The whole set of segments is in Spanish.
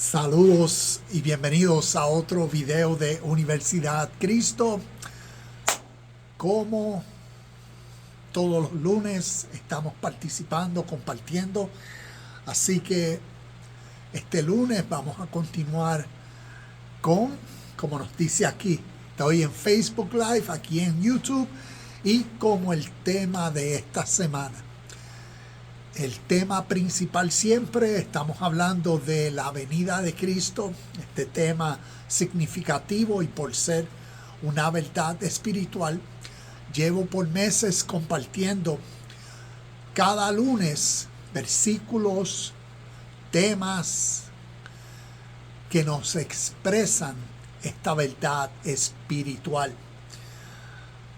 Saludos y bienvenidos a otro video de Universidad Cristo. Como todos los lunes estamos participando, compartiendo. Así que este lunes vamos a continuar con, como nos dice aquí, estoy en Facebook Live, aquí en YouTube, y como el tema de esta semana. El tema principal siempre estamos hablando de la venida de Cristo, este tema significativo y por ser una verdad espiritual. Llevo por meses compartiendo cada lunes versículos, temas que nos expresan esta verdad espiritual,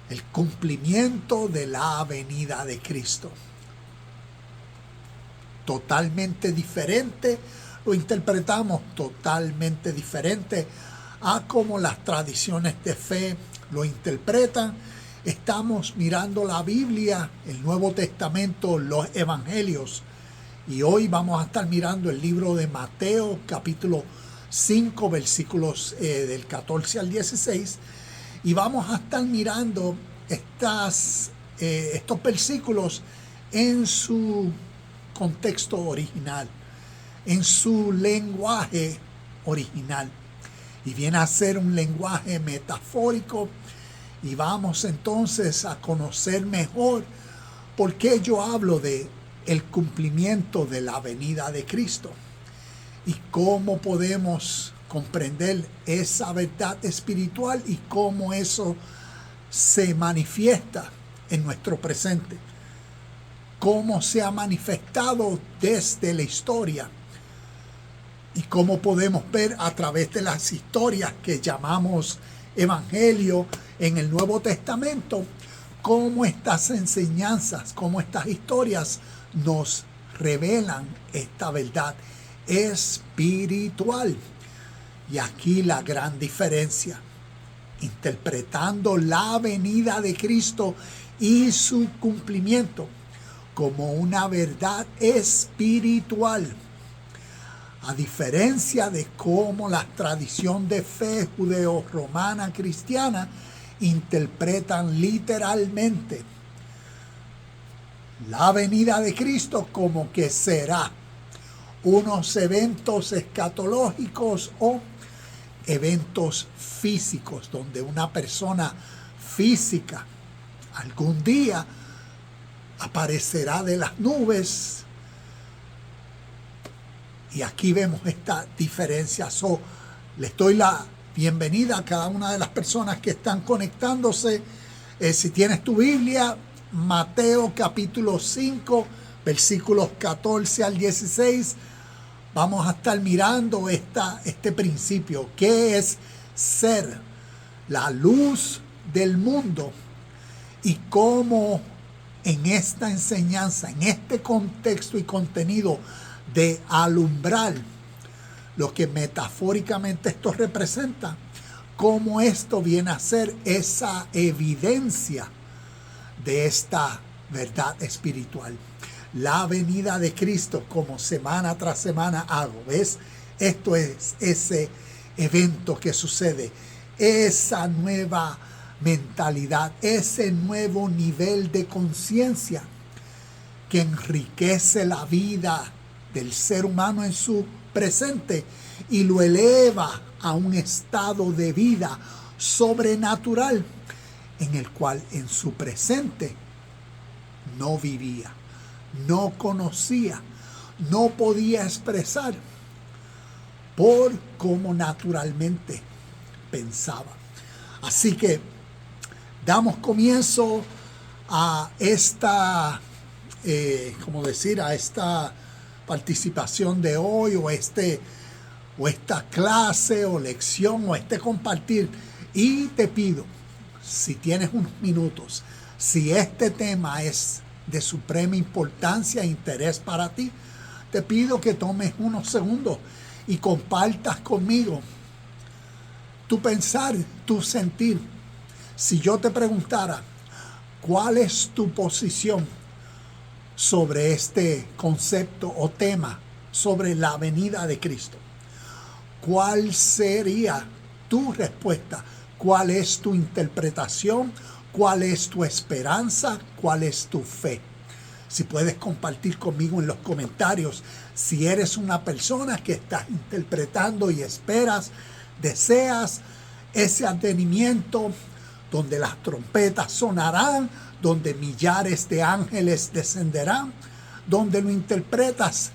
el cumplimiento de la venida de Cristo. Totalmente diferente, lo interpretamos totalmente diferente a como las tradiciones de fe lo interpretan. Estamos mirando la Biblia, el Nuevo Testamento, los Evangelios, y hoy vamos a estar mirando el libro de Mateo, capítulo 5, versículos del 14 al 16, y vamos a estar mirando estos versículos en su contexto original, en su lenguaje original, y viene a ser un lenguaje metafórico, y vamos entonces a conocer mejor por qué yo hablo de el cumplimiento de la venida de Cristo y cómo podemos comprender esa verdad espiritual y cómo eso se manifiesta en nuestro presente, cómo se ha manifestado desde la historia y cómo podemos ver a través de las historias que llamamos Evangelio en el Nuevo Testamento, cómo estas enseñanzas, cómo estas historias nos revelan esta verdad espiritual. Y aquí la gran diferencia, interpretando la venida de Cristo y su cumplimiento como una verdad espiritual, a diferencia de cómo la tradición de fe judeo-romana cristiana interpretan literalmente la venida de Cristo como que será unos eventos escatológicos o eventos físicos donde una persona física algún día aparecerá de las nubes. Y aquí vemos esta diferencia. Les doy la bienvenida a cada una de las personas que están conectándose. Si tienes tu Biblia, Mateo capítulo 5, versículos 14 al 16, vamos a estar mirando este principio, que es ser la luz del mundo, y cómo en esta enseñanza, en este contexto y contenido de alumbrar lo que metafóricamente esto representa, cómo esto viene a ser esa evidencia de esta verdad espiritual. La venida de Cristo, como semana tras semana hago, ¿ves? Esto es ese evento que sucede, esa nueva mentalidad, ese nuevo nivel de conciencia que enriquece la vida del ser humano en su presente y lo eleva a un estado de vida sobrenatural en el cual en su presente no vivía, no conocía, no podía expresar por cómo naturalmente pensaba. Así que damos comienzo a esta, a esta participación de hoy, o esta clase o lección o este compartir. Y te pido, si tienes unos minutos, si este tema es de suprema importancia e interés para ti, te pido que tomes unos segundos y compartas conmigo tu pensar, tu sentir. Si yo te preguntara, ¿cuál es tu posición sobre este concepto o tema sobre la venida de Cristo? ¿cuál sería tu respuesta? ¿Cuál es tu interpretación? ¿Cuál es tu esperanza? ¿Cuál es tu fe? Si puedes compartir conmigo en los comentarios, si eres una persona que estás interpretando y esperas, deseas ese advenimiento donde las trompetas sonarán, donde millares de ángeles descenderán, donde lo interpretas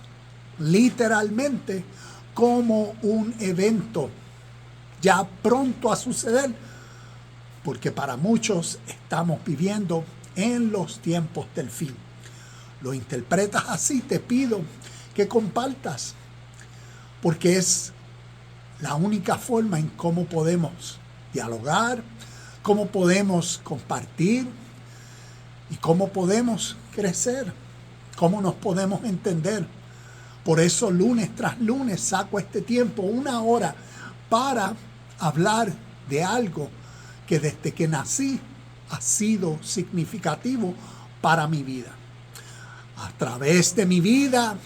literalmente como un evento ya pronto a suceder, porque para muchos estamos viviendo en los tiempos del fin. Lo interpretas así, te pido que compartas, porque es la única forma en cómo podemos dialogar, cómo podemos compartir y cómo podemos crecer, cómo nos podemos entender. Por eso lunes tras lunes saco este tiempo, 1 hora, para hablar de algo que desde que nací ha sido significativo para mi vida. A través de mi vida,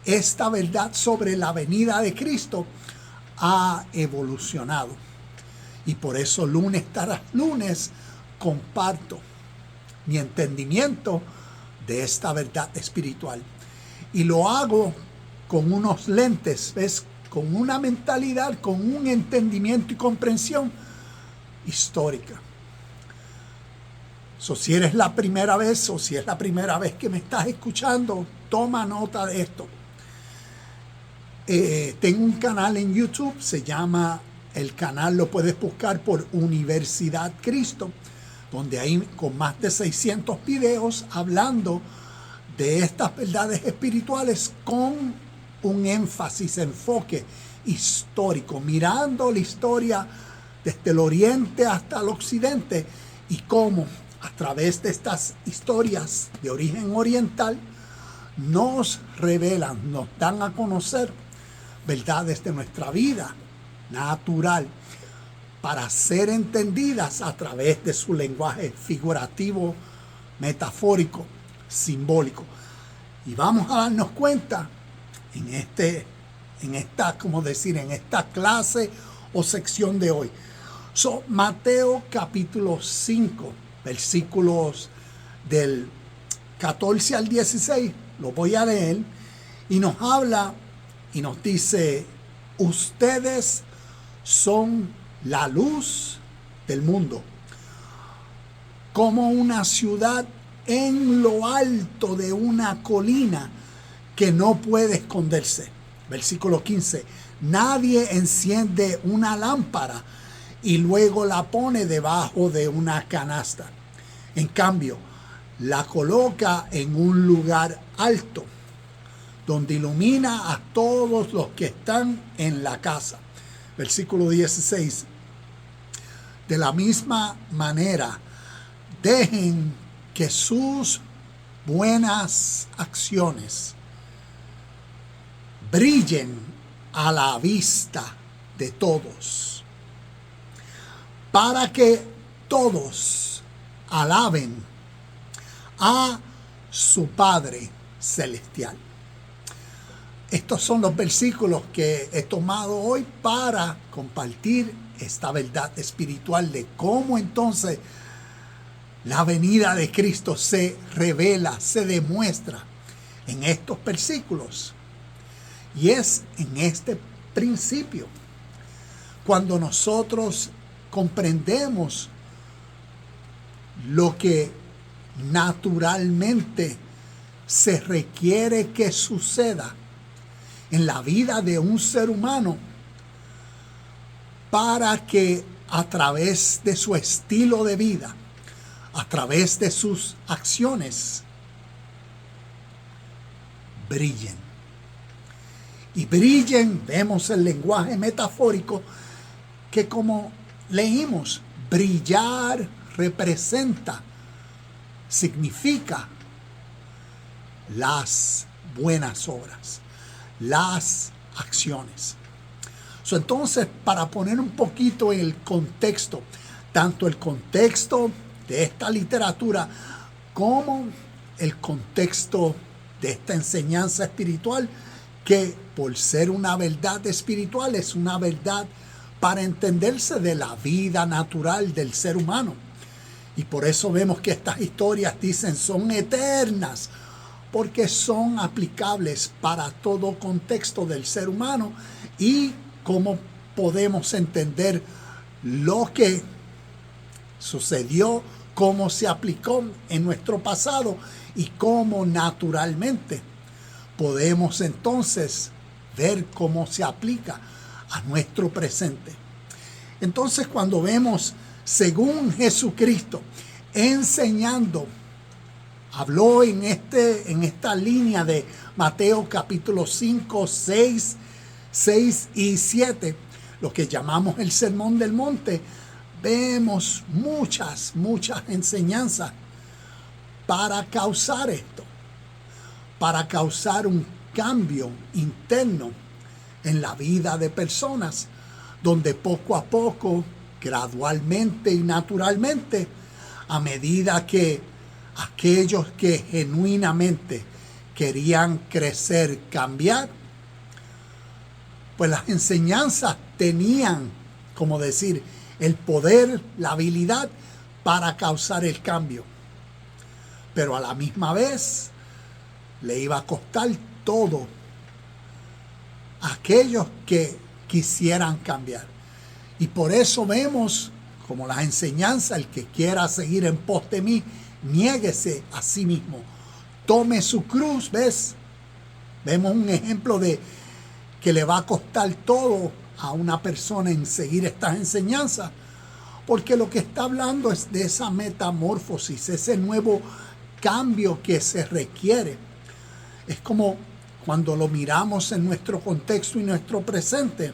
esta verdad sobre la venida de Cristo ha evolucionado. Y por eso lunes tras lunes comparto mi entendimiento de esta verdad espiritual. Y lo hago con unos lentes, ¿ves? Con una mentalidad, con un entendimiento y comprensión histórica. Si eres la primera vez o si es la primera vez que me estás escuchando, toma nota de esto. Tengo un canal en YouTube, se llama, el canal lo puedes buscar por Universidad Cristo, donde hay con más de 600 videos hablando de estas verdades espirituales con un énfasis, enfoque histórico, mirando la historia desde el oriente hasta el occidente y cómo a través de estas historias de origen oriental nos revelan, nos dan a conocer verdades de nuestra vida natural para ser entendidas a través de su lenguaje figurativo, metafórico, simbólico. Y vamos a darnos cuenta en esta clase o sección de hoy. Mateo capítulo 5, versículos del 14 al 16, lo voy a leer, y nos habla y nos dice: ustedes son la luz del mundo, como una ciudad en lo alto de una colina que no puede esconderse. Versículo 15, nadie enciende una lámpara y luego la pone debajo de una canasta. En cambio, la coloca en un lugar alto, donde ilumina a todos los que están en la casa. Versículo 16, de la misma manera, dejen que sus buenas acciones brillen a la vista de todos, para que todos alaben a su Padre Celestial. Estos son los versículos que he tomado hoy para compartir esta verdad espiritual de cómo entonces la venida de Cristo se revela, se demuestra en estos versículos. Y es en este principio cuando nosotros comprendemos lo que naturalmente se requiere que suceda en la vida de un ser humano para que a través de su estilo de vida, a través de sus acciones, brillen. Y brillen, vemos el lenguaje metafórico que, como leímos, brillar representa, significa las buenas obras, las acciones. Entonces, para poner un poquito en el contexto, tanto el contexto de esta literatura como el contexto de esta enseñanza espiritual que por ser una verdad espiritual es una verdad para entenderse de la vida natural del ser humano. Y por eso vemos que estas historias dicen son eternas, porque son aplicables para todo contexto del ser humano y cómo podemos entender lo que sucedió, cómo se aplicó en nuestro pasado y cómo naturalmente podemos entonces ver cómo se aplica a nuestro presente. Entonces, cuando vemos según Jesucristo enseñando, habló en esta línea de Mateo capítulo 5, 6 y 7, lo que llamamos el Sermón del Monte, vemos muchas enseñanzas para causar esto, para causar un cambio interno en la vida de personas, donde poco a poco, gradualmente y naturalmente, a medida que aquellos que genuinamente querían crecer, cambiar, pues las enseñanzas tenían, como decir, el poder, la habilidad para causar el cambio. Pero a la misma vez le iba a costar todo a aquellos que quisieran cambiar. Y por eso vemos como las enseñanzas, el que quiera seguir en pos de mí, niéguese a sí mismo, tome su cruz, ¿ves? Vemos un ejemplo de que le va a costar todo a una persona en seguir estas enseñanzas, porque lo que está hablando es de esa metamorfosis, ese nuevo cambio que se requiere. Es como cuando lo miramos en nuestro contexto y nuestro presente.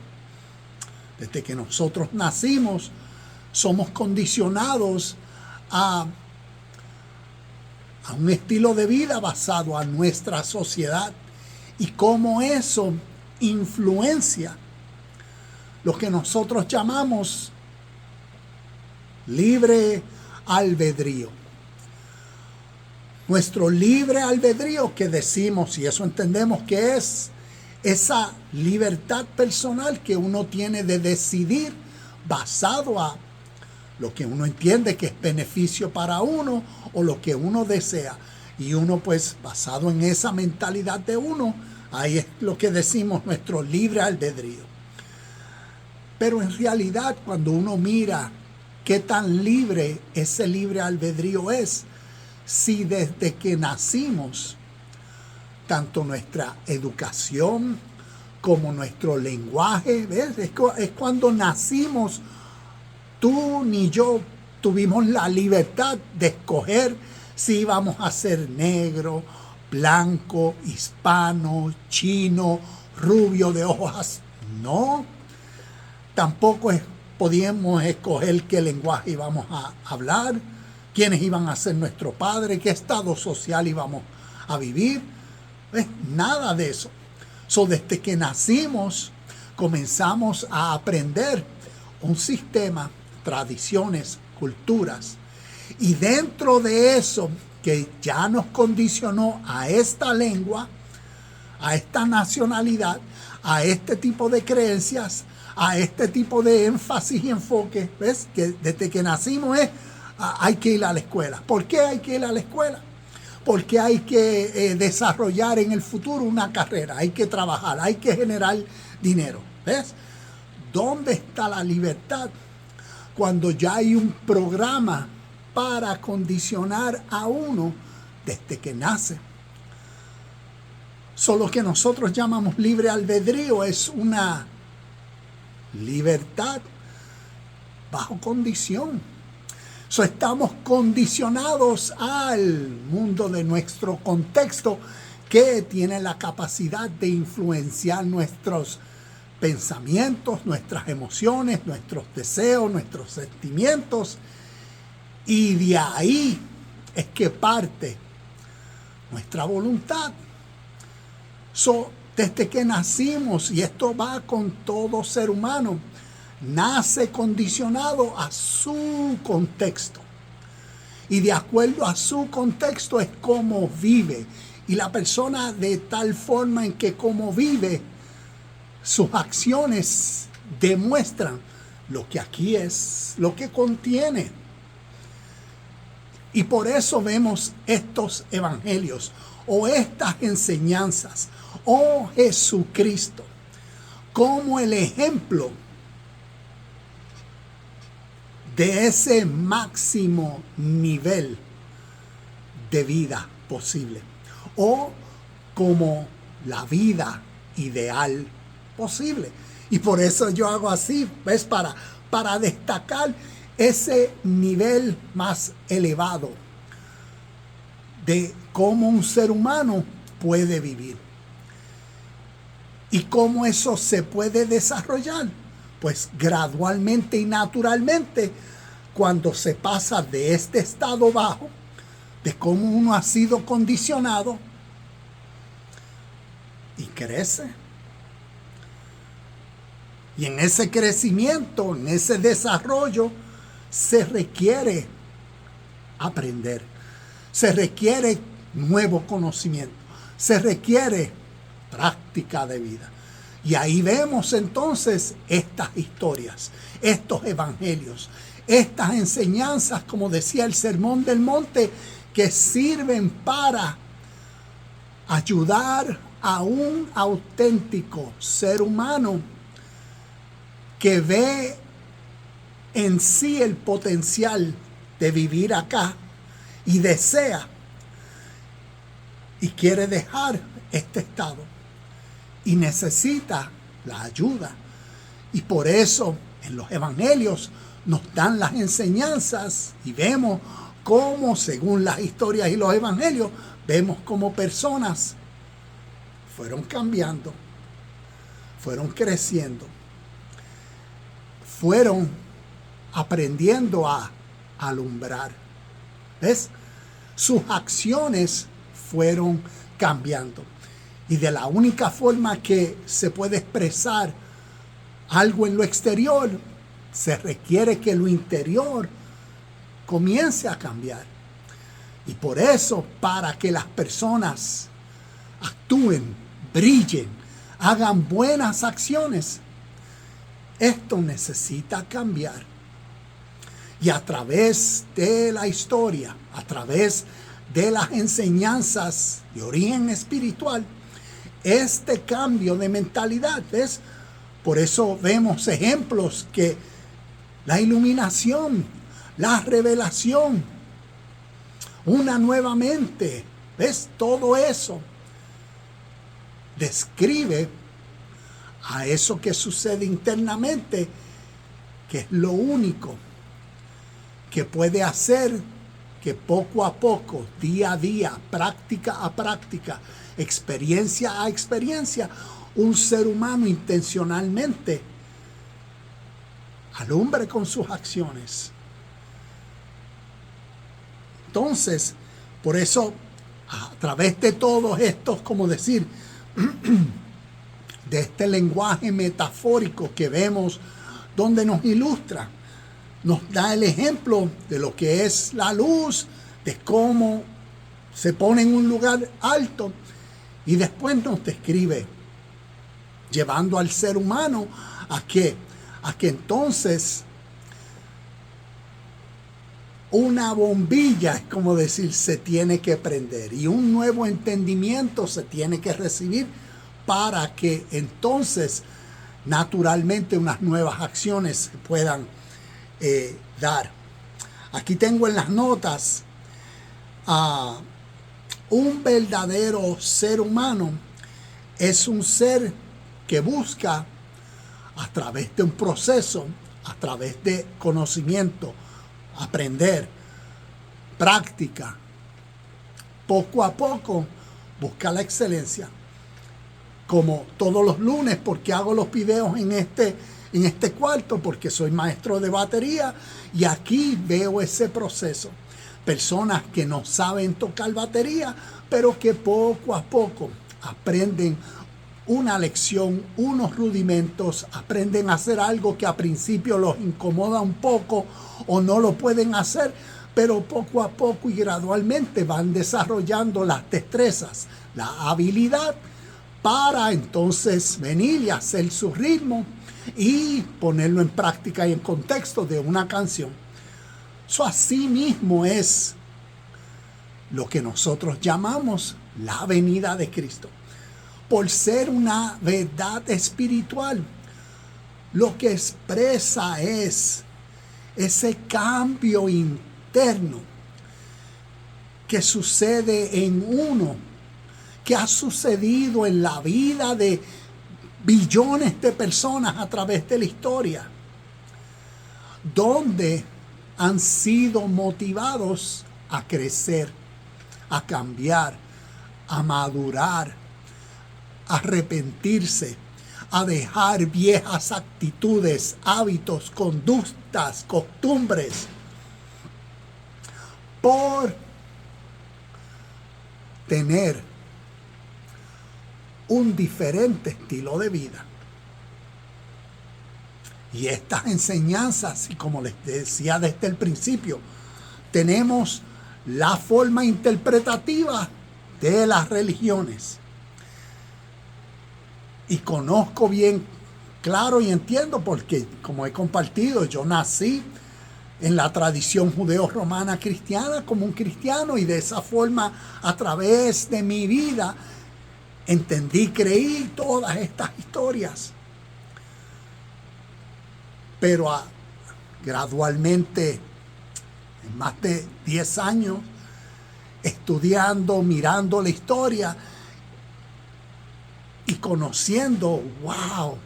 Desde que nosotros nacimos, somos condicionados a un estilo de vida basado en nuestra sociedad y cómo eso influencia lo que nosotros llamamos libre albedrío. Nuestro libre albedrío, que decimos, y eso entendemos que es esa libertad personal que uno tiene de decidir basado a lo que uno entiende que es beneficio para uno o lo que uno desea. Y uno, pues, basado en esa mentalidad de uno, ahí es lo que decimos nuestro libre albedrío. Pero en realidad, cuando uno mira qué tan libre ese libre albedrío es, si desde que nacimos, tanto nuestra educación como nuestro lenguaje, ¿ves? Es cuando nacimos, tú ni yo tuvimos la libertad de escoger si íbamos a ser negro, blanco, hispano, chino, rubio de ojos. No, tampoco podíamos escoger qué lenguaje íbamos a hablar, quiénes iban a ser nuestro padre, qué estado social íbamos a vivir. ¿Ves? Nada de eso. Desde que nacimos, comenzamos a aprender un sistema, tradiciones, culturas. Y dentro de eso, que ya nos condicionó a esta lengua, a esta nacionalidad, a este tipo de creencias, a este tipo de énfasis y enfoque, ¿ves? Que desde que nacimos hay que ir a la escuela. ¿Por qué hay que ir a la escuela? Porque hay que desarrollar en el futuro una carrera, hay que trabajar, hay que generar dinero. ¿Ves? ¿Dónde está la libertad cuando ya hay un programa para condicionar a uno desde que nace? Lo que nosotros llamamos libre albedrío es una libertad bajo condición. Estamos condicionados al mundo de nuestro contexto, que tiene la capacidad de influenciar nuestros pensamientos, nuestras emociones, nuestros deseos, nuestros sentimientos. Y de ahí es que parte nuestra voluntad. Desde que nacimos, y esto va con todo ser humano, nace condicionado a su contexto. Y de acuerdo a su contexto es cómo vive Y la persona de tal forma en que como vive, sus acciones demuestran lo que aquí es, lo que contiene. Y por eso vemos estos evangelios o estas enseñanzas o Jesucristo como el ejemplo de ese máximo nivel de vida posible o como la vida ideal posible. Y por eso yo hago así, ¿ves? Para destacar ese nivel más elevado de cómo un ser humano puede vivir. ¿Y cómo eso se puede desarrollar? Pues gradualmente y naturalmente, cuando se pasa de este estado bajo, de cómo uno ha sido condicionado, y crece. Y en ese crecimiento, en ese desarrollo, se requiere aprender, se requiere nuevo conocimiento, se requiere práctica de vida. Y ahí vemos entonces estas historias, estos evangelios, estas enseñanzas, como decía el Sermón del Monte, que sirven para ayudar a un auténtico ser humano que ve en sí el potencial de vivir acá y desea y quiere dejar este estado y necesita la ayuda. Y por eso en los evangelios nos dan las enseñanzas y vemos cómo, según las historias y los evangelios, vemos cómo personas fueron cambiando, fueron creciendo, fueron aprendiendo a alumbrar. ¿Ves? Sus acciones fueron cambiando. Y de la única forma que se puede expresar algo en lo exterior, se requiere que lo interior comience a cambiar. Y por eso, para que las personas actúen, brillen, hagan buenas acciones, esto necesita cambiar. Y a través de la historia, a través de las enseñanzas de origen espiritual, este cambio de mentalidad, ¿ves? Por eso vemos ejemplos que la iluminación, la revelación, una nueva mente, ¿ves? Todo eso describe a eso que sucede internamente, que es lo único que puede hacer que poco a poco, día a día, práctica a práctica, experiencia a experiencia, un ser humano intencionalmente alumbre con sus acciones. Entonces, por eso, a través de todos estos, como decir, de este lenguaje metafórico que vemos, donde nos ilustra, nos da el ejemplo de lo que es la luz, de cómo se pone en un lugar alto, y después nos describe, llevando al ser humano a que entonces una bombilla, es como decir, se tiene que prender y un nuevo entendimiento se tiene que recibir para que entonces naturalmente unas nuevas acciones se puedan dar. Aquí tengo en las notas un verdadero ser humano es un ser que busca a través de un proceso, a través de conocimiento, aprender, práctica, poco a poco busca la excelencia. Como todos los lunes, porque hago los videos en este cuarto, porque soy maestro de batería y aquí veo ese proceso. Personas que no saben tocar batería, pero que poco a poco aprenden una lección, unos rudimentos, aprenden a hacer algo que a principio los incomoda un poco o no lo pueden hacer, pero poco a poco y gradualmente van desarrollando las destrezas, la habilidad para entonces venir y hacer su ritmo y ponerlo en práctica y en contexto de una canción. Eso así mismo es lo que nosotros llamamos la venida de Cristo. Por ser una verdad espiritual, lo que expresa es ese cambio interno que sucede en uno, que ha sucedido en la vida de billones de personas a través de la historia, donde han sido motivados a crecer, a cambiar, a madurar, a arrepentirse, a dejar viejas actitudes, hábitos, conductas, costumbres, por tener un diferente estilo de vida. Y estas enseñanzas, y como les decía desde el principio, tenemos la forma interpretativa de las religiones. Y conozco bien claro y entiendo porque, como he compartido, yo nací en la tradición judeo-romana cristiana como un cristiano, y de esa forma, a través de mi vida, entendí, creí todas estas historias. Pero gradualmente, en más de 10 años, estudiando, mirando la historia y conociendo, wow,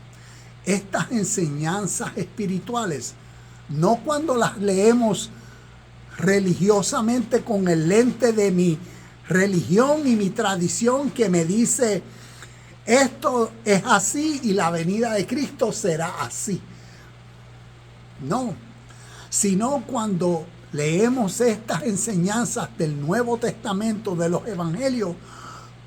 estas enseñanzas espirituales, no cuando las leemos religiosamente con el lente de mi religión y mi tradición que me dice esto es así y la venida de Cristo será así. No, sino cuando leemos estas enseñanzas del Nuevo Testamento, de los Evangelios,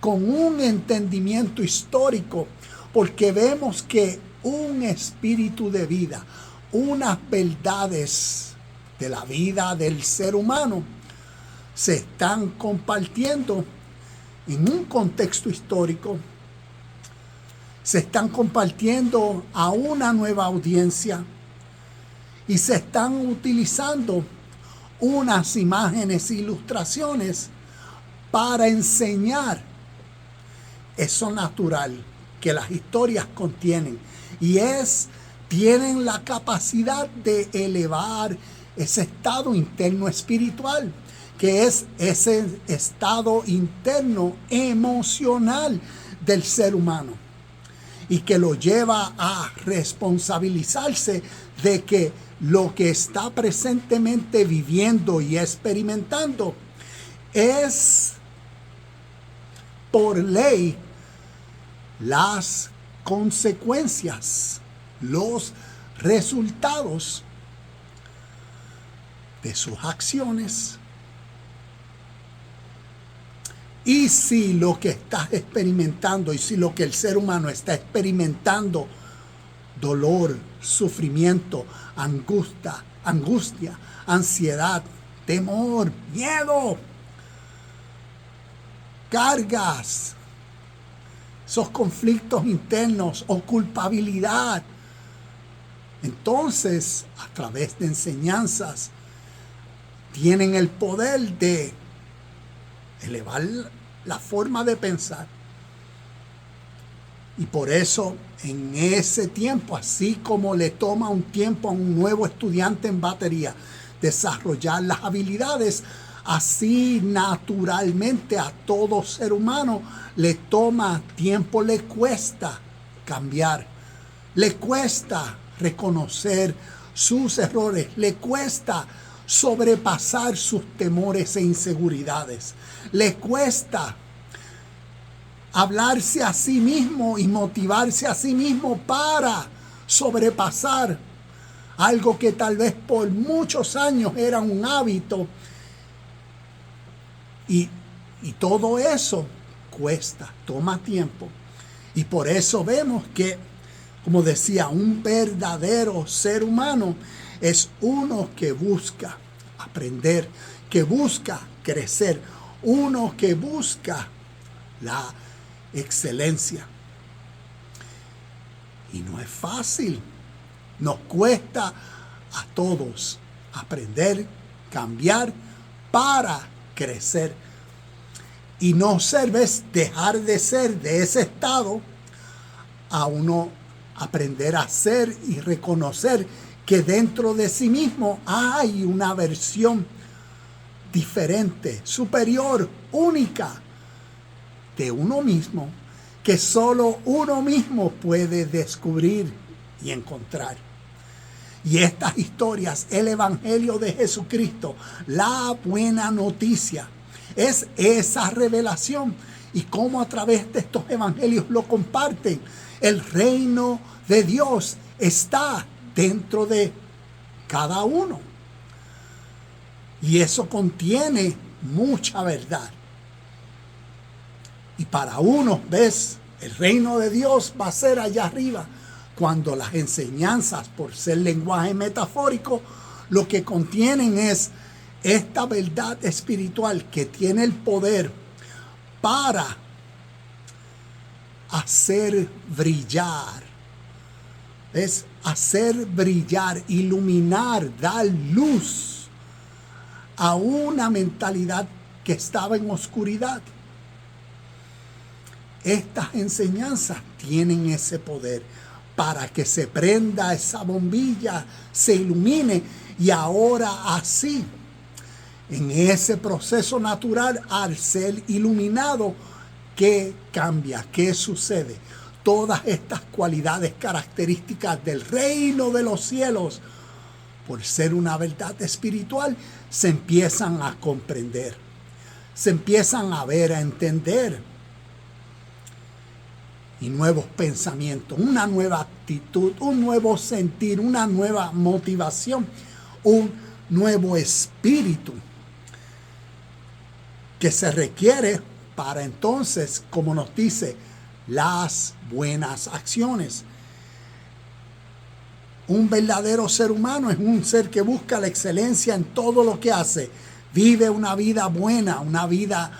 con un entendimiento histórico, porque vemos que un espíritu de vida, unas verdades de la vida del ser humano se están compartiendo en un contexto histórico, se están compartiendo a una nueva audiencia y se están utilizando unas imágenes e ilustraciones para enseñar eso natural que las historias contienen, y tienen la capacidad de elevar ese estado interno espiritual, que es ese estado interno emocional del ser humano, y que lo lleva a responsabilizarse de que lo que está presentemente viviendo y experimentando es por ley las consecuencias, los resultados de sus acciones. Y si lo que estás experimentando, y si lo que el ser humano está experimentando, dolor, sufrimiento, angustia, ansiedad, temor, miedo, cargas, esos conflictos internos o culpabilidad, entonces, a través de enseñanzas, tienen el poder de elevar la forma de pensar. Y por eso, en ese tiempo, así como le toma un tiempo a un nuevo estudiante en batería desarrollar las habilidades, así naturalmente a todo ser humano le toma tiempo, le cuesta cambiar, le cuesta reconocer sus errores, le cuesta sobrepasar sus temores e inseguridades, le cuesta hablarse a sí mismo y motivarse a sí mismo para sobrepasar algo que tal vez por muchos años era un hábito, y todo eso cuesta, toma tiempo. Y por eso vemos que, como decía, un verdadero ser humano es uno que busca aprender, que busca crecer, uno que busca la excelencia. Y no es fácil. Nos cuesta a todos aprender, cambiar para crecer. Y no ser es dejar de ser de ese estado a uno aprender a ser y reconocer que dentro de sí mismo hay una versión diferente, superior, única de uno mismo, que solo uno mismo puede descubrir y encontrar. Y estas historias, el Evangelio de Jesucristo, la buena noticia, es esa revelación. Y cómo a través de estos evangelios lo comparten. El reino de Dios está dentro de cada uno. Y eso contiene mucha verdad. Y para unos, ves, el reino de Dios va a ser allá arriba, cuando las enseñanzas, por ser lenguaje metafórico, lo que contienen es esta verdad espiritual que tiene el poder para hacer brillar. Es hacer brillar, iluminar, dar luz a una mentalidad que estaba en oscuridad. Estas enseñanzas tienen ese poder para que se prenda esa bombilla, se ilumine, y ahora así, en ese proceso natural, al ser iluminado, ¿qué cambia? ¿Qué sucede? Todas estas cualidades características del reino de los cielos, por ser una verdad espiritual, se empiezan a comprender, se empiezan a ver, a entender. Y nuevos pensamientos, una nueva actitud, un nuevo sentir, una nueva motivación, un nuevo espíritu que se requiere para entonces, como nos dice, las buenas acciones. Un verdadero ser humano es un ser que busca la excelencia en todo lo que hace. Vive una vida buena, una vida,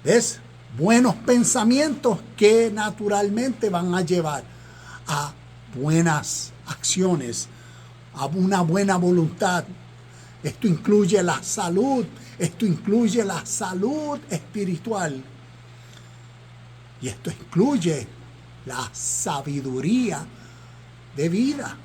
¿ves?, buenos pensamientos que naturalmente van a llevar a buenas acciones, a una buena voluntad. Esto incluye la salud, esto incluye la salud espiritual. Y esto incluye la sabiduría de vida.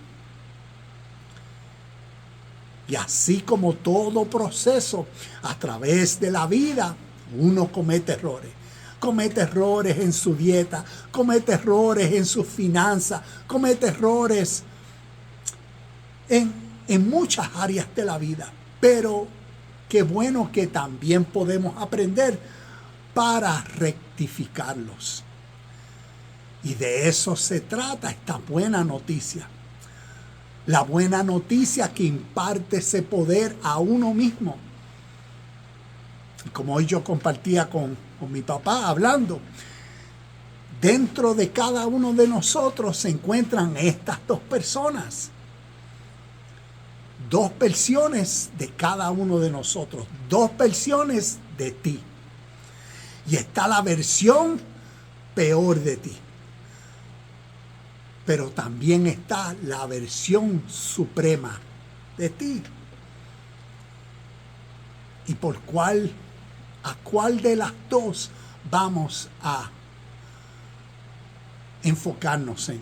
Y así como todo proceso a través de la vida, uno comete errores. Comete errores en su dieta, comete errores en sus finanzas, comete errores en muchas áreas de la vida. Pero qué bueno que también podemos aprender para rectificarlos. Y de eso se trata esta buena noticia. La buena noticia que imparte ese poder a uno mismo. Como hoy yo compartía con mi papá hablando, dentro de cada uno de nosotros se encuentran estas dos personas. Dos versiones de cada uno de nosotros. Dos versiones de ti. Y está la versión peor de ti. Pero también está la versión suprema de ti. Y por ¿a cuál de las dos vamos a enfocarnos en?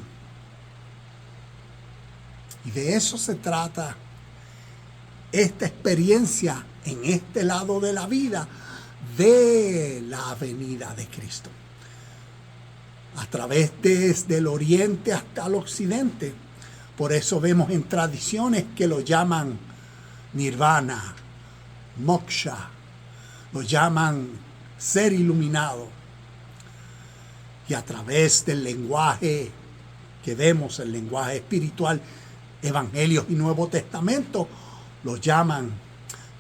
Y de eso se trata esta experiencia en este lado de la vida de la venida de Cristo. A través desde el oriente hasta el occidente. Por eso vemos en tradiciones que lo llaman nirvana, moksha, lo llaman ser iluminado. Y a través del lenguaje que vemos, el lenguaje espiritual, Evangelios y Nuevo Testamento, lo llaman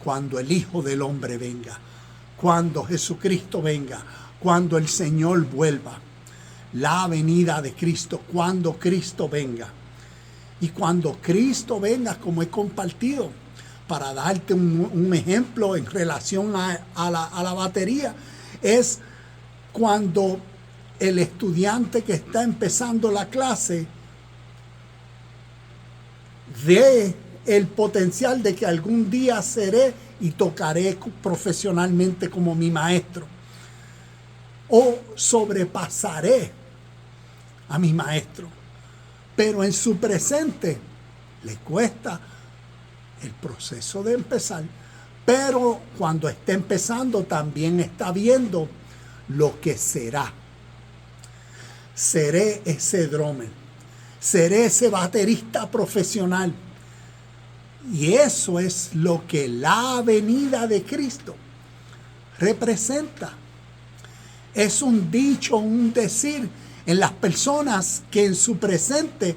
cuando el Hijo del Hombre venga, cuando Jesucristo venga, cuando el Señor vuelva. La venida de Cristo, cuando Cristo venga. Y cuando Cristo venga, como he compartido, Para darte un ejemplo en relación a la batería, es cuando el estudiante que está empezando la clase ve el potencial de que algún día seré y tocaré profesionalmente como mi maestro, o sobrepasaré a mi maestro, pero en su presente le cuesta el proceso de empezar, pero cuando esté empezando también está viendo lo que será. Seré ese drummer, seré ese baterista profesional. Y eso es lo que la venida de Cristo representa. Es un dicho, un decir en las personas que en su presente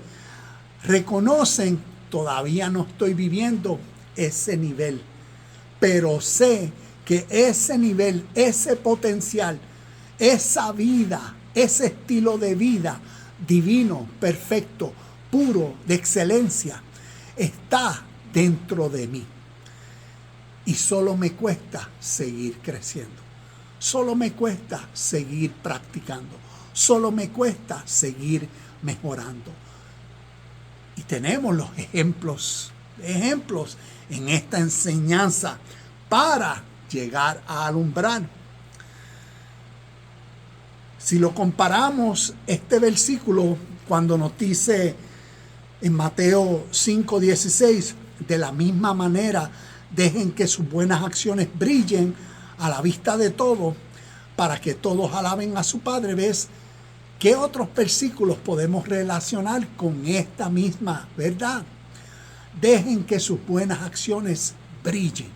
reconocen: todavía no estoy viviendo ese nivel, pero sé que ese nivel, ese potencial, esa vida, ese estilo de vida divino, perfecto, puro, de excelencia, está dentro de mí. Y solo me cuesta seguir creciendo. Solo me cuesta seguir practicando. Solo me cuesta seguir mejorando. Y tenemos los ejemplos en esta enseñanza para llegar a alumbrar. Si lo comparamos, este versículo, cuando nos dice en Mateo 5:16, de la misma manera, dejen que sus buenas acciones brillen a la vista de todos, para que todos alaben a su Padre. ¿Ves qué otros versículos podemos relacionar con esta misma verdad? Dejen que sus buenas acciones brillen.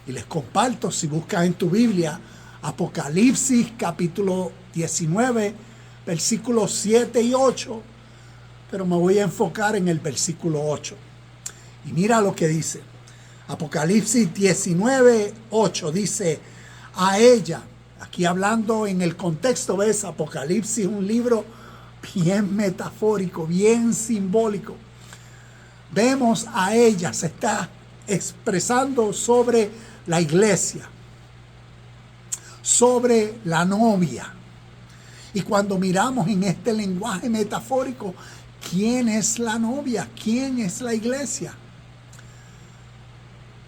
Y les comparto, si buscas en tu Biblia, Apocalipsis capítulo 19, versículos 7 y 8, pero me voy a enfocar en el versículo 8. Y mira lo que dice. Apocalipsis 19, 8 dice: a ella, aquí hablando en el contexto, ves, Apocalipsis es un libro bien metafórico, bien simbólico. Vemos a ella, se está expresando sobre la iglesia, sobre la novia. Y cuando miramos en este lenguaje metafórico, ¿quién es la novia? ¿Quién es la iglesia?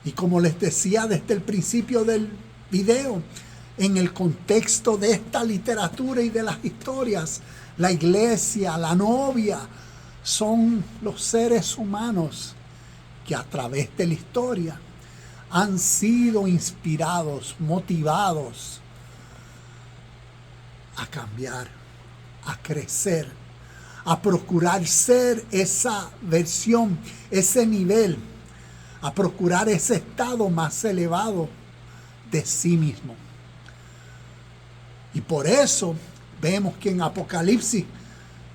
Y como les decía desde el principio del video, en el contexto de esta literatura y de las historias, la iglesia, la novia, son los seres humanos que a través de la historia han sido inspirados, motivados a cambiar, a crecer, a procurar ser esa versión, ese nivel, a procurar ese estado más elevado de sí mismo. Y por eso vemos que en Apocalipsis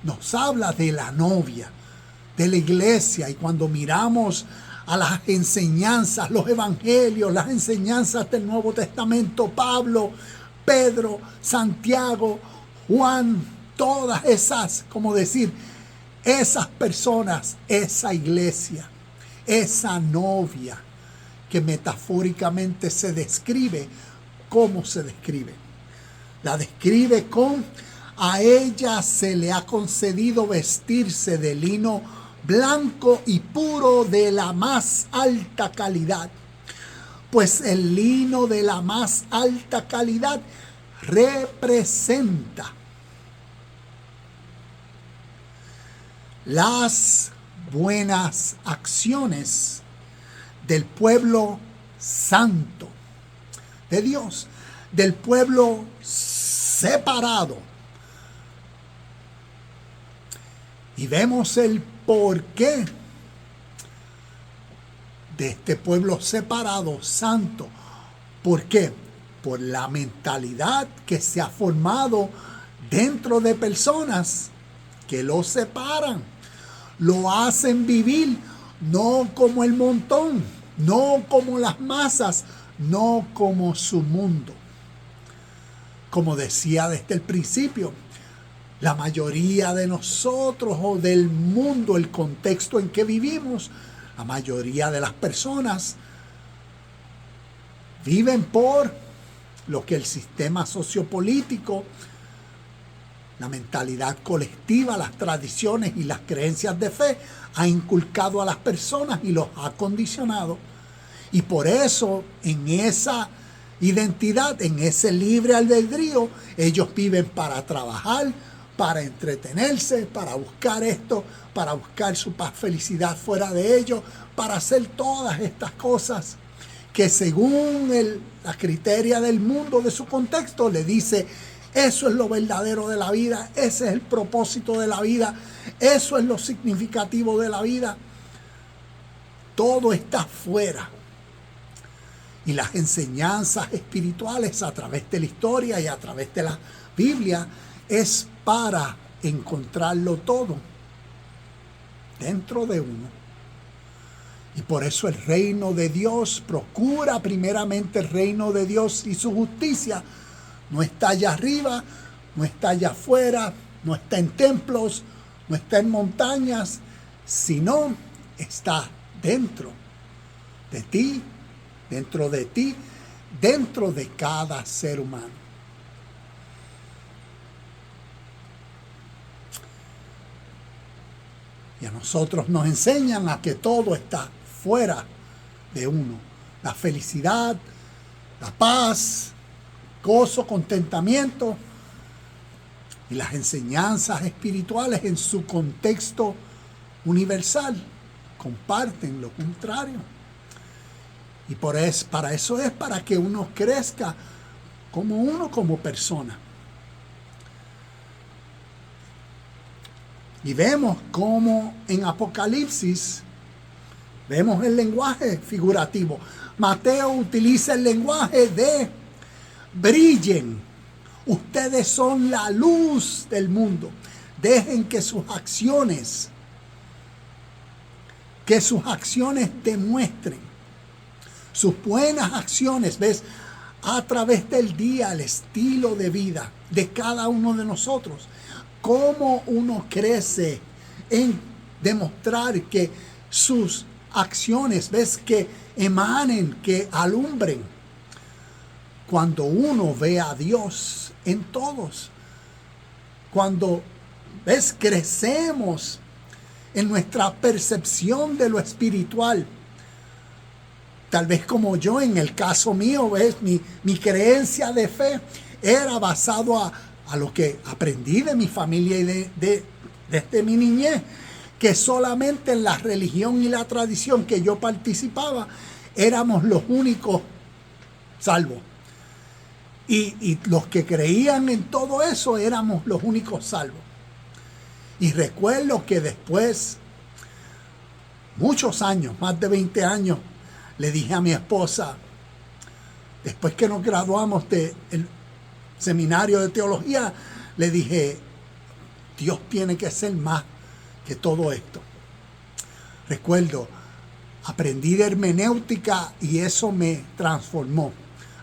nos habla de la novia, de la iglesia. Y cuando miramos a las enseñanzas, los evangelios, las enseñanzas del Nuevo Testamento, Pablo, Pedro, Santiago, Juan, todas esas, como decir, esas personas, esa iglesia, esa novia que metafóricamente se describe, ¿cómo se describe? La describe con: a ella se le ha concedido vestirse de lino blanco y puro de la más alta calidad. Pues el lino de la más alta calidad representa las buenas acciones del pueblo santo de Dios, del pueblo separado. Y vemos el porqué de este pueblo separado, santo. ¿Por qué? Por la mentalidad que se ha formado dentro de personas que lo separan, lo hacen vivir no como el montón, no como las masas, no como su mundo. Como decía desde el principio, la mayoría de nosotros o del mundo, el contexto en que vivimos, La mayoría de las personas viven por lo que el sistema sociopolítico, la mentalidad colectiva, las tradiciones y las creencias de fe ha inculcado a las personas y los ha condicionado. Y por eso en esa identidad, en ese libre albedrío, ellos viven para trabajar, para entretenerse, para buscar esto, para buscar su paz, felicidad fuera de ellos, para hacer todas estas cosas que según la criteria del mundo, de su contexto, le dice: eso es lo verdadero de la vida, ese es el propósito de la vida, eso es lo significativo de la vida. Todo está fuera. Y las enseñanzas espirituales a través de la historia y a través de la Biblia es para encontrarlo todo dentro de uno. Y por eso el reino de Dios, procura primeramente el reino de Dios y su justicia. No está allá arriba, no está allá afuera, no está en templos, no está en montañas, sino está dentro de ti, dentro de ti, dentro de cada ser humano. Y a nosotros nos enseñan a que todo está fuera de uno. La felicidad, la paz, gozo, contentamiento y las enseñanzas espirituales en su contexto universal comparten lo contrario. Y para eso es para que uno crezca como persona. Y vemos cómo en Apocalipsis vemos el lenguaje figurativo. Mateo utiliza el lenguaje de brillen. Ustedes son la luz del mundo. Dejen que sus acciones demuestren sus buenas acciones, ¿ves? A través del día, el estilo de vida de cada uno de nosotros. Cómo uno crece en demostrar que sus acciones, ¿ves? Que emanen, que alumbren. Cuando uno ve a Dios en todos. Cuando, ¿ves? Crecemos en nuestra percepción de lo espiritual. Tal vez como yo, en el caso mío, ¿ves? Mi creencia de fe era basado a lo que aprendí de mi familia y desde mi niñez, que solamente en la religión y la tradición que yo participaba éramos los únicos salvos. Y los que creían en todo eso éramos los únicos salvos. Y recuerdo que después, muchos años, más de 20 años, le dije a mi esposa, después que nos graduamos del seminario de teología, le dije: Dios tiene que ser más que todo esto. Recuerdo, aprendí de hermenéutica y eso me transformó.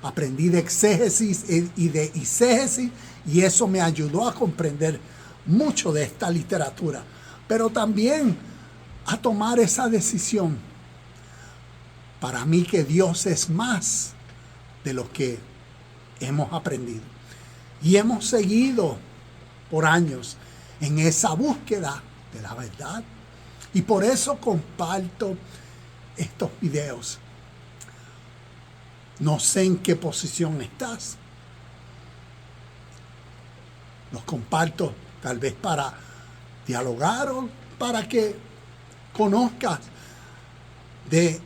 Aprendí de exégesis y de eisegesis y eso me ayudó a comprender mucho de esta literatura, pero también a tomar esa decisión. Para mí que Dios es más de lo que hemos aprendido. Y hemos seguido por años en esa búsqueda de la verdad. Y por eso comparto estos videos. No sé en qué posición estás. Los comparto tal vez para dialogar o para que conozcas de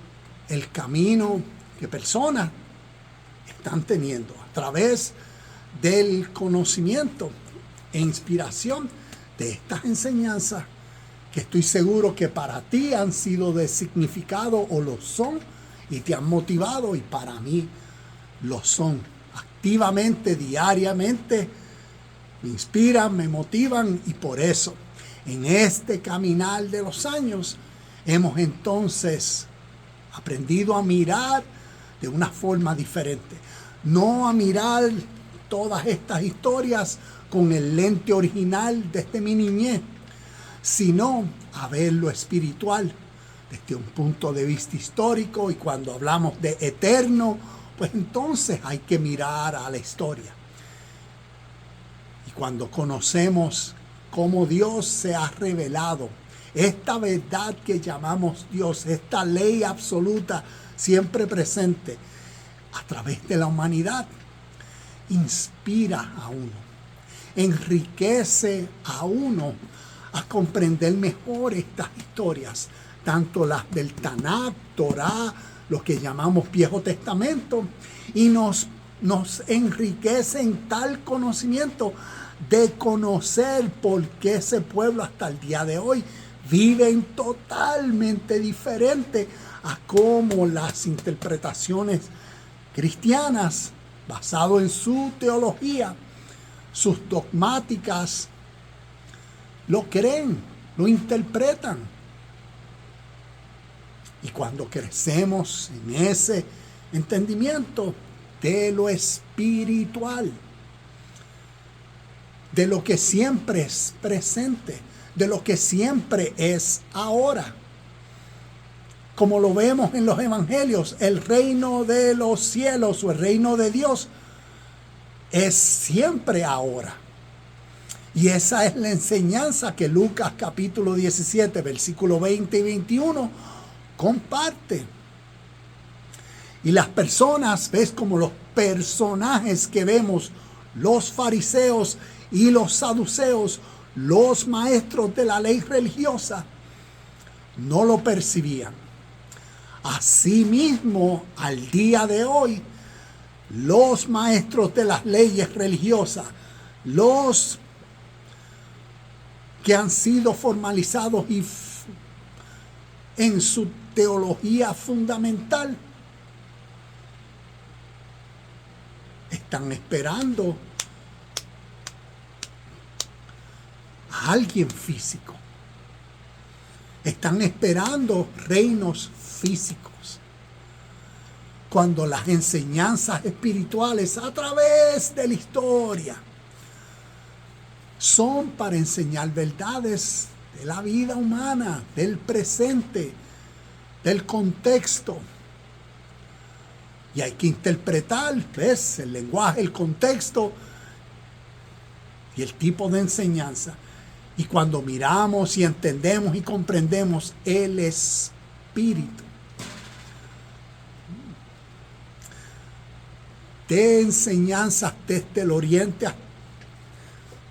el camino que personas están teniendo a través del conocimiento e inspiración de estas enseñanzas que estoy seguro que para ti han sido de significado o lo son y te han motivado, y para mí lo son activamente, diariamente. Me inspiran, me motivan, y por eso en este caminar de los años hemos entonces aprendido a mirar de una forma diferente. No a mirar todas estas historias con el lente original desde mi niñez, sino a ver lo espiritual desde un punto de vista histórico, y cuando hablamos de eterno, pues entonces hay que mirar a la historia. Y cuando conocemos cómo Dios se ha revelado, esta verdad que llamamos Dios, esta ley absoluta siempre presente a través de la humanidad, inspira a uno, enriquece a uno a comprender mejor estas historias, tanto las del Tanakh, Torá, lo que llamamos Viejo Testamento, y nos enriquece en tal conocimiento de conocer por qué ese pueblo hasta el día de hoy viven totalmente diferente a cómo las interpretaciones cristianas, basado en su teología, sus dogmáticas, lo creen, lo interpretan. Y cuando crecemos en ese entendimiento de lo espiritual, de lo que siempre es presente, de lo que siempre es ahora, como lo vemos en los evangelios, el reino de los cielos o el reino de Dios es siempre ahora. Y esa es la enseñanza que Lucas capítulo 17, versículo 20 y 21 comparte. Y las personas, ves, como los personajes que vemos, los fariseos y los saduceos, los maestros de la ley religiosa, no lo percibían. Asimismo, al día de hoy, los maestros de las leyes religiosas, los que han sido formalizados y en su teología fundamental, están esperando a alguien físico. Están esperando reinos físicos. Cuando las enseñanzas espirituales a través de la historia son para enseñar verdades de la vida humana, del presente, del contexto. Y hay que interpretar, ¿ves?, el lenguaje, el contexto y el tipo de enseñanza. Y cuando miramos y entendemos y comprendemos el espíritu de enseñanzas desde el oriente,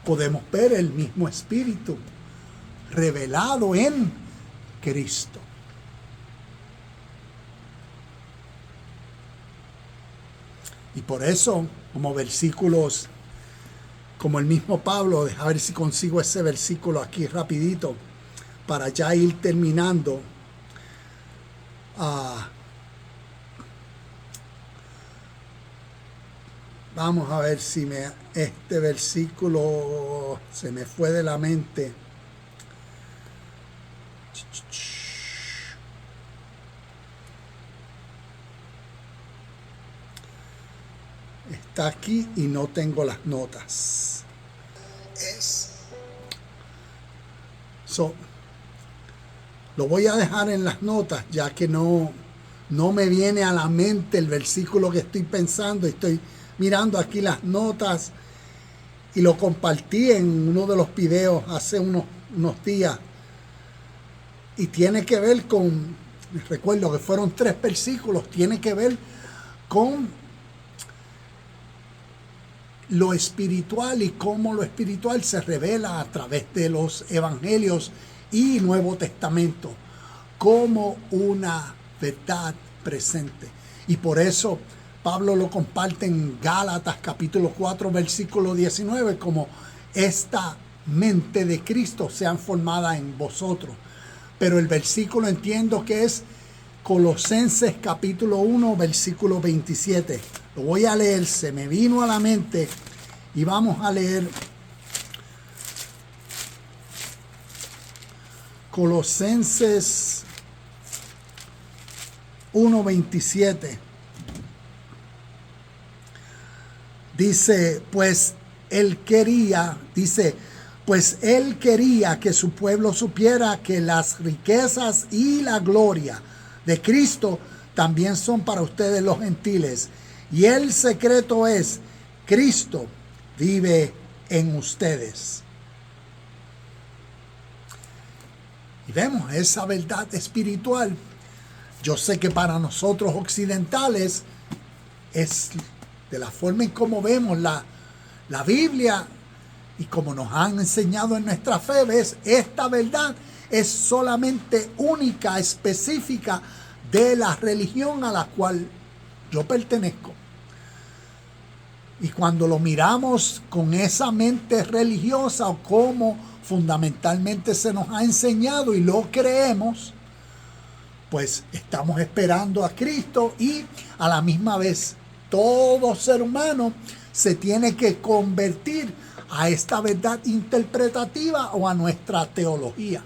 podemos ver el mismo espíritu revelado en Cristo. Y por eso, como versículos, como el mismo Pablo, a ver si consigo ese versículo aquí rapidito, para ya ir terminando. Vamos a ver si este versículo se me fue de la mente. Está aquí y no tengo las notas. Lo voy a dejar en las notas, ya que no me viene a la mente el versículo que estoy pensando. Estoy mirando aquí las notas y lo compartí en uno de los videos hace unos días. Y tiene que ver con, recuerdo que fueron 3 versículos, tiene que ver con lo espiritual y cómo lo espiritual se revela a través de los evangelios y Nuevo Testamento como una verdad presente. Y por eso Pablo lo comparte en Gálatas capítulo 4 versículo 19 como esta mente de Cristo sea formada en vosotros. Pero el versículo entiendo que es Colosenses capítulo 1 versículo 27. Lo voy a leer, se me vino a la mente y vamos a leer Colosenses 1:27. Dice, pues él quería, dice, Pues Él quería que su pueblo supiera que las riquezas y la gloria de Cristo también son para ustedes los gentiles. Y el secreto es: Cristo vive en ustedes. Y vemos esa verdad espiritual. Yo sé que para nosotros occidentales es de la forma en cómo vemos la Biblia y como nos han enseñado en nuestra fe, ¿ves? Esta verdad es solamente única, específica de la religión a la cual yo pertenezco. Y cuando lo miramos con esa mente religiosa o como fundamentalmente se nos ha enseñado y lo creemos, pues estamos esperando a Cristo, y a la misma vez todo ser humano se tiene que convertir a esta verdad interpretativa o a nuestra teología.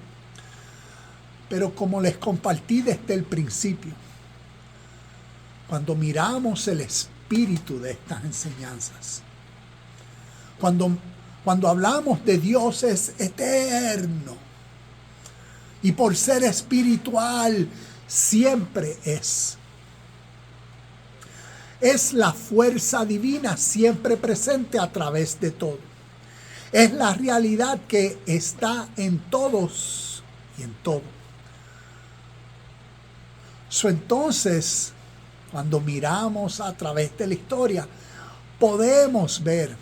Pero como les compartí desde el principio, cuando miramos el espíritu de estas enseñanzas, cuando hablamos de Dios es eterno, y por ser espiritual siempre es la fuerza divina siempre presente a través de todo. Es la realidad que está en todos y en todo. Entonces, cuando miramos a través de la historia, podemos ver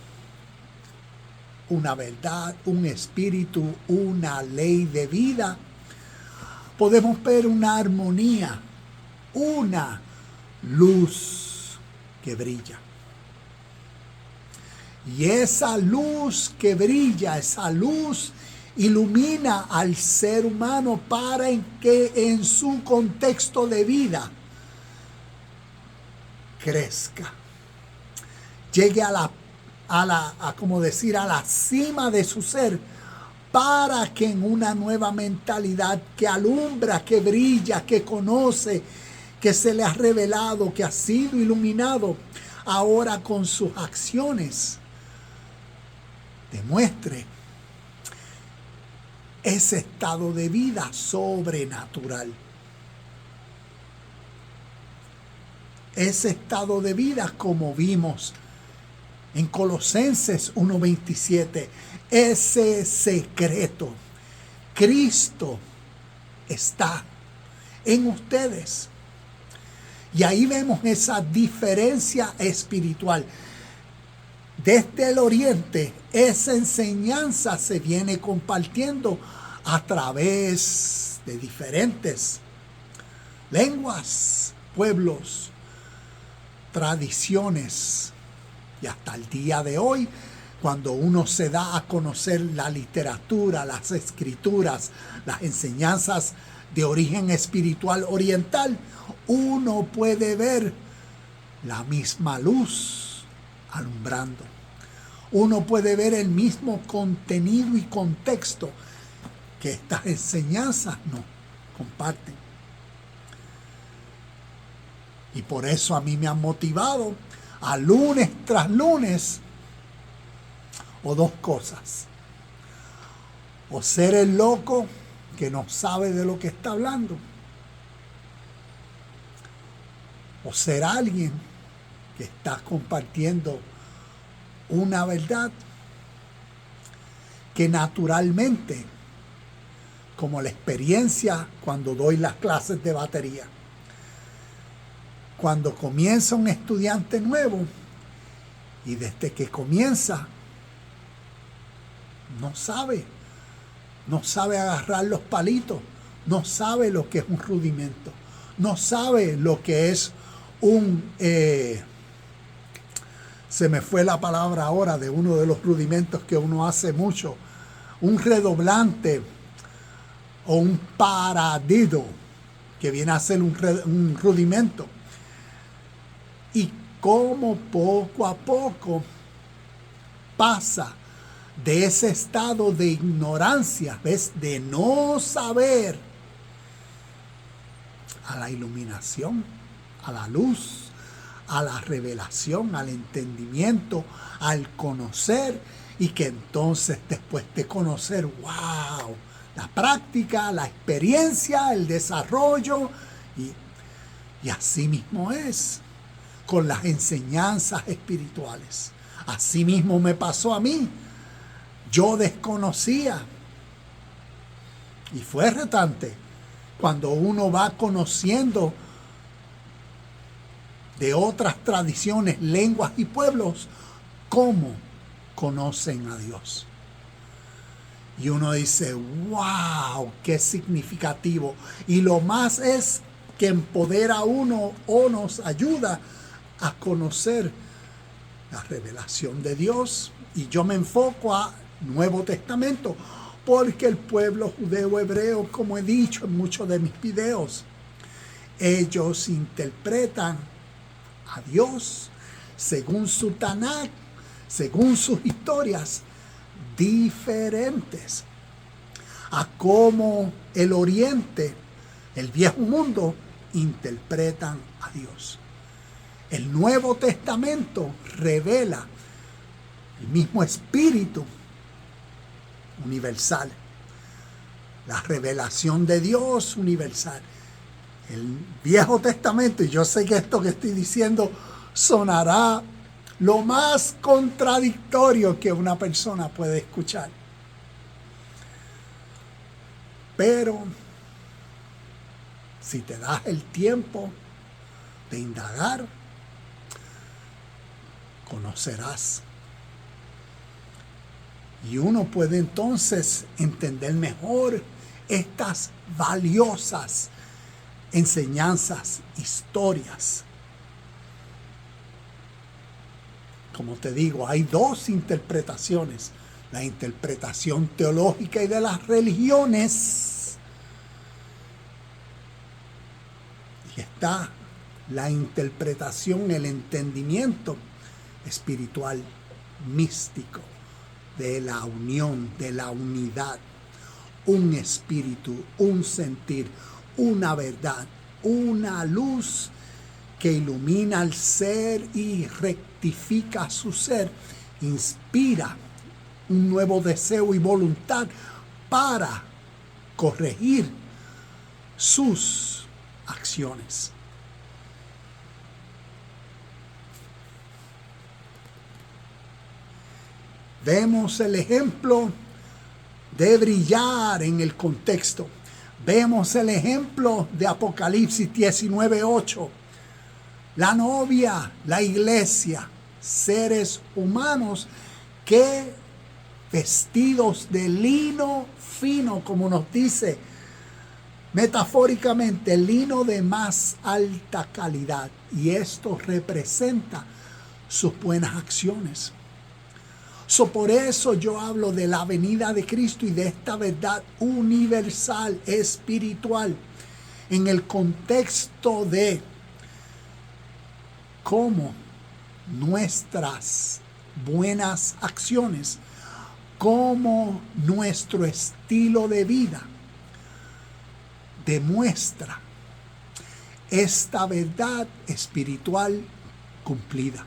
una verdad, un espíritu, una ley de vida. Podemos ver una armonía, una luz que brilla. Y esa luz que brilla, esa luz ilumina al ser humano para que en su contexto de vida crezca, llegue a la cima de su ser, para que en una nueva mentalidad que alumbra, que brilla, que conoce, que se le ha revelado, que ha sido iluminado, ahora con sus acciones demuestre ese estado de vida sobrenatural. Ese estado de vida, como vimos en Colosenses 1:27, ese secreto. Cristo está en ustedes. Y ahí vemos esa diferencia espiritual. Desde el oriente, esa enseñanza se viene compartiendo a través de diferentes lenguas, pueblos, tradiciones. Y hasta el día de hoy, cuando uno se da a conocer la literatura, las escrituras, las enseñanzas de origen espiritual oriental, uno puede ver la misma luz alumbrando. Uno puede ver el mismo contenido y contexto que estas enseñanzas nos comparten. Y por eso a mí me han motivado a lunes tras lunes, o dos cosas: o ser el loco que no sabe de lo que está hablando, o ser alguien que está compartiendo una verdad que naturalmente, como la experiencia cuando doy las clases de batería, cuando comienza un estudiante nuevo y desde que comienza no sabe agarrar los palitos, no sabe lo que es un rudimento, no sabe lo que es se me fue la palabra ahora de uno de los rudimentos que uno hace mucho, un redoblante o un paradido, que viene a ser un rudimento. Y cómo poco a poco pasa de ese estado de ignorancia, ¿ves?, de no saber, a la iluminación, a la luz, a la revelación, al entendimiento, al conocer, y que entonces después de conocer, wow, la práctica, la experiencia, el desarrollo, y así mismo es con las enseñanzas espirituales. Así mismo me pasó a mí. Yo desconocía y fue retante cuando uno va conociendo de otras tradiciones, lenguas y pueblos, cómo conocen a Dios. Y uno dice, wow, qué significativo. Y lo más es que empodera a uno o nos ayuda a conocer la revelación de Dios. Y yo me enfoco a Nuevo Testamento, porque el pueblo judeo hebreo, como he dicho en muchos de mis videos, ellos interpretan a Dios según su Tanakh, según sus historias, diferentes a cómo el Oriente, el viejo mundo, interpretan a Dios. El Nuevo Testamento revela el mismo espíritu universal, la revelación de Dios universal. El Viejo Testamento, y yo sé que esto que estoy diciendo sonará lo más contradictorio que una persona puede escuchar, pero si te das el tiempo de indagar, conocerás. Y uno puede entonces entender mejor estas valiosas enseñanzas, historias. Como te digo, hay dos interpretaciones: la interpretación teológica y de las religiones, y está la interpretación, el entendimiento espiritual místico de la unión, de la unidad, un espíritu, un sentir, una verdad, una luz que ilumina al ser y rectifica su ser, inspira un nuevo deseo y voluntad para corregir sus acciones. Vemos el ejemplo de brillar en el contexto. Vemos el ejemplo de Apocalipsis 19:8. La novia, la iglesia, seres humanos que vestidos de lino fino, como nos dice metafóricamente, lino de más alta calidad. Y esto representa sus buenas acciones. Por eso yo hablo de la venida de Cristo y de esta verdad universal, espiritual, en el contexto de cómo nuestras buenas acciones, cómo nuestro estilo de vida demuestra esta verdad espiritual cumplida.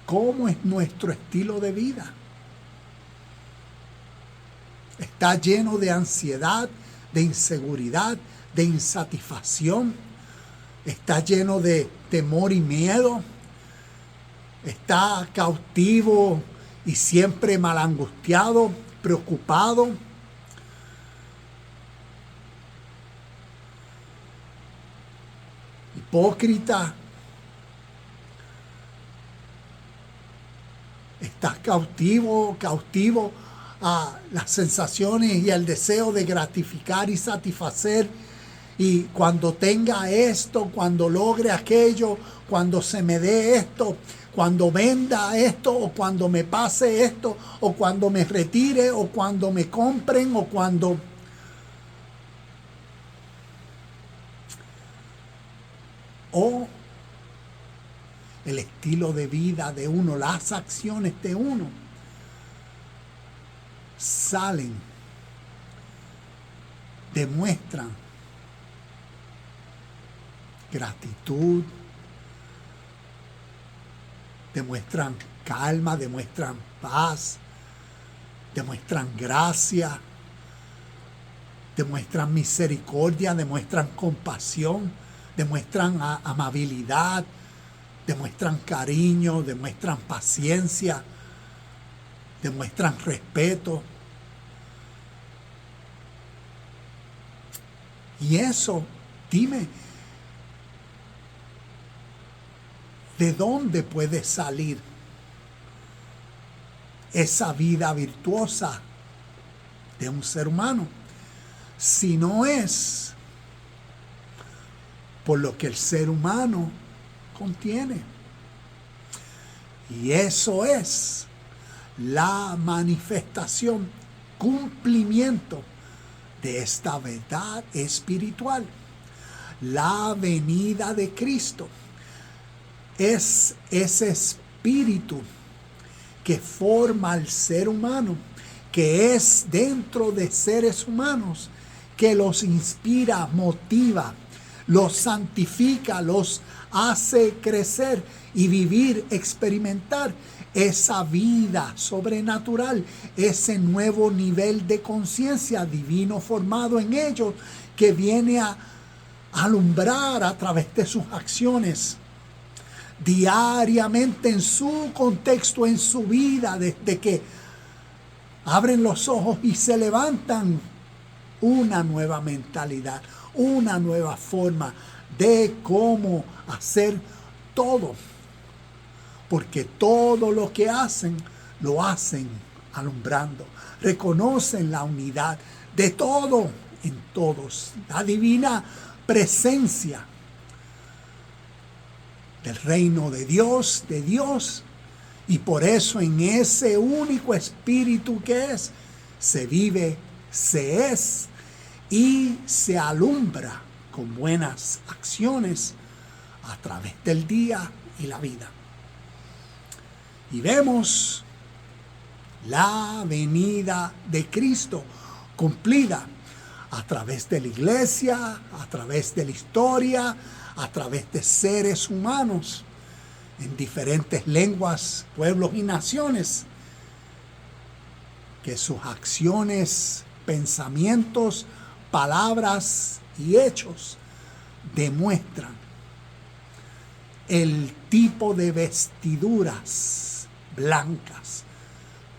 ¿Cómo es nuestro estilo de vida? Está lleno de ansiedad, de inseguridad, de insatisfacción. Está lleno de temor y miedo. Está cautivo y siempre mal angustiado, preocupado. Hipócrita. Estás cautivo a las sensaciones y al deseo de gratificar y satisfacer. Y cuando tenga esto, cuando logre aquello, cuando se me dé esto, cuando venda esto, o cuando me pase esto, o cuando me retire, o cuando me compren, o cuando... O el estilo de vida de uno, las acciones de uno, salen, demuestran gratitud, demuestran calma, demuestran paz, demuestran gracia, demuestran misericordia, demuestran compasión, demuestran amabilidad, demuestran cariño, demuestran paciencia, demuestran respeto. Y eso, dime, ¿de dónde puede salir esa vida virtuosa de un ser humano? Si no es por lo que el ser humano contiene. Y eso es la manifestación, cumplimiento de esta verdad espiritual. La venida de Cristo es ese espíritu que forma al ser humano, que es dentro de seres humanos, que los inspira, motiva, los santifica, los hace crecer y vivir, experimentar esa vida sobrenatural, ese nuevo nivel de conciencia divino formado en ellos, que viene a alumbrar a través de sus acciones diariamente en su contexto, en su vida, desde que abren los ojos y se levantan, una nueva mentalidad, una nueva forma de cómo hacer todo. Porque todo lo que hacen, lo hacen alumbrando. Reconocen la unidad de todo en todos. La divina presencia del reino de Dios, y por eso en ese único espíritu que es, se vive, se es y se alumbra con buenas acciones a través del día y la vida. Y vemos la venida de Cristo cumplida a través de la iglesia, a través de la historia, a través de seres humanos en diferentes lenguas, pueblos y naciones, que sus acciones, pensamientos, palabras y hechos demuestran el tipo de vestiduras blancas,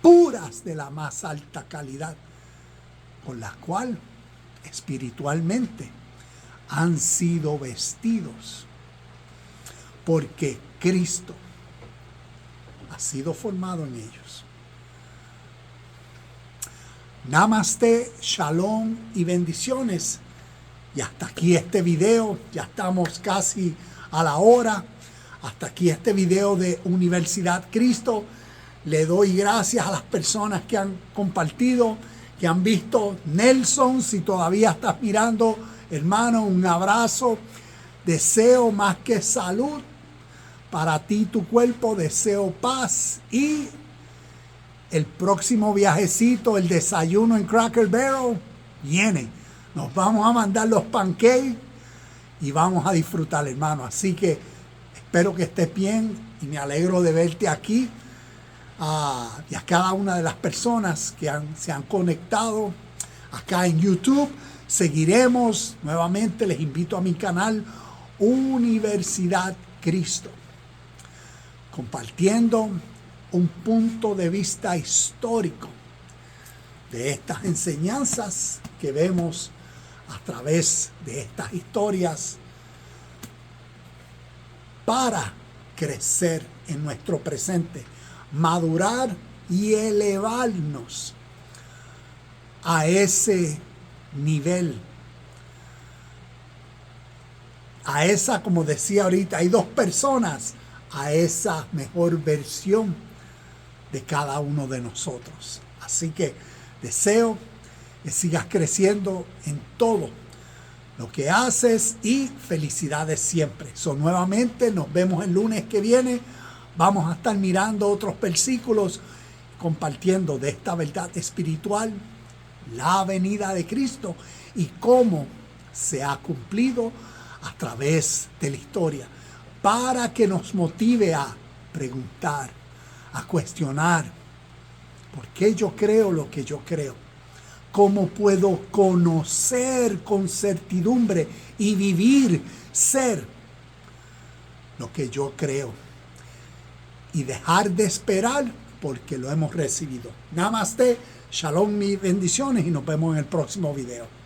puras de la más alta calidad, con la cual espiritualmente han sido vestidos, porque Cristo ha sido formado en ellos. Namaste, shalom y bendiciones. Y hasta aquí este video, ya estamos casi a la hora. Hasta aquí este video de Universidad Cristo. Le doy gracias a las personas que han compartido, que han visto. Nelson, si todavía estás mirando, hermano, un abrazo. Deseo más que salud para ti, tu cuerpo. Deseo paz y el próximo viajecito, el desayuno en Cracker Barrel, viene. Nos vamos a mandar los pancakes y vamos a disfrutar, hermano. Así que espero que estés bien y me alegro de verte aquí. Y a cada una de las personas que se han conectado acá en YouTube. Seguiremos nuevamente. Les invito a mi canal Universidad Cristo, compartiendo un punto de vista histórico de estas enseñanzas que vemos a través de estas historias para crecer en nuestro presente, madurar y elevarnos a ese nivel, a esa, como decía ahorita, hay dos personas, a esa mejor versión de cada uno de nosotros. Así que deseo que sigas creciendo en todo lo que haces y felicidades siempre. Nuevamente nos vemos el lunes que viene. Vamos a estar mirando otros versículos, compartiendo de esta verdad espiritual, la venida de Cristo y cómo se ha cumplido a través de la historia, para que nos motive a preguntar, a cuestionar por qué yo creo lo que yo creo. ¿Cómo puedo conocer con certidumbre y vivir, ser lo que yo creo? Y dejar de esperar porque lo hemos recibido. Namaste, shalom, mis bendiciones y nos vemos en el próximo video.